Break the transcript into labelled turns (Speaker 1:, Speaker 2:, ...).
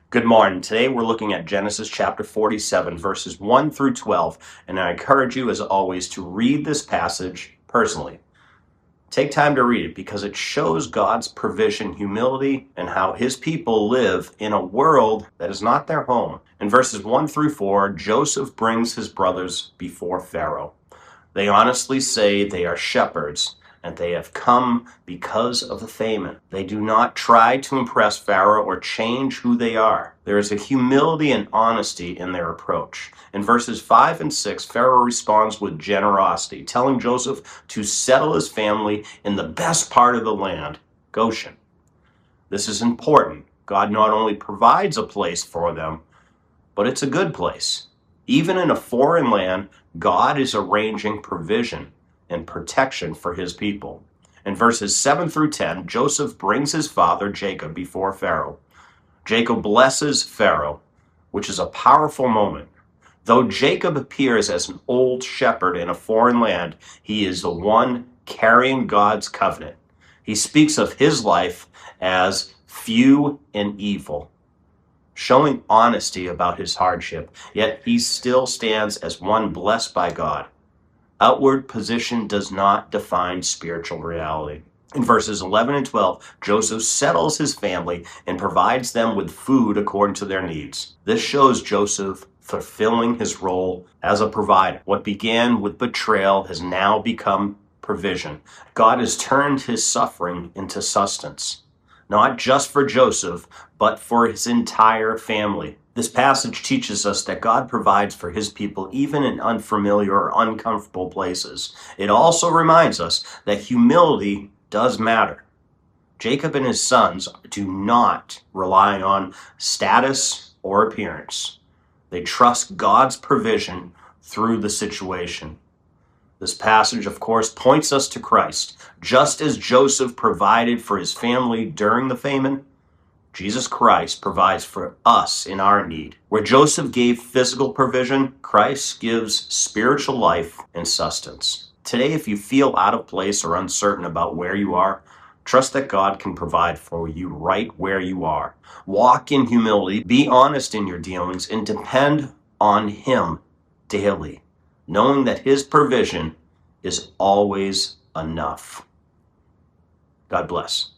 Speaker 1: Good morning. Today we're looking at Genesis chapter 47, verses 1 through 12, and I encourage you, as always, to read this passage personally. Take time to read it because it shows God's provision, humility, and how his people live in a world that is not their home. In verses 1 through 4, Joseph brings his brothers before Pharaoh. They honestly say they are shepherds, and they have come because of the famine. They do not try to impress Pharaoh or change who they are. There is a humility and honesty in their approach. In verses 5 and 6, Pharaoh responds with generosity, telling Joseph to settle his family in the best part of the land, Goshen. This is important. God not only provides a place for them, but it's a good place. Even in a foreign land, God is arranging provision and protection for his people. In verses 7 through 10, Joseph brings his father Jacob before Pharaoh. Jacob blesses Pharaoh, which is a powerful moment. Though Jacob appears as an old shepherd in a foreign land, he is the one carrying God's covenant. He speaks of his life as few and evil, showing honesty about his hardship, yet he still stands as one blessed by God. Outward position does not define spiritual reality. In verses 11 and 12, Joseph settles his family and provides them with food according to their needs. This shows Joseph fulfilling his role as a provider. What began with betrayal has now become provision. God has turned his suffering into sustenance, not just for Joseph, but for his entire family. This passage teaches us that God provides for his people even in unfamiliar or uncomfortable places. It also reminds us that humility does matter. Jacob and his sons do not rely on status or appearance. They trust God's provision through the situation. This passage, of course, points us to Christ. Just as Joseph provided for his family during the famine, Jesus Christ provides for us in our need. Where Joseph gave physical provision, Christ gives spiritual life and sustenance. Today, if you feel out of place or uncertain about where you are, trust that God can provide for you right where you are. Walk in humility, be honest in your dealings, and depend on him daily, knowing that his provision is always enough. God bless.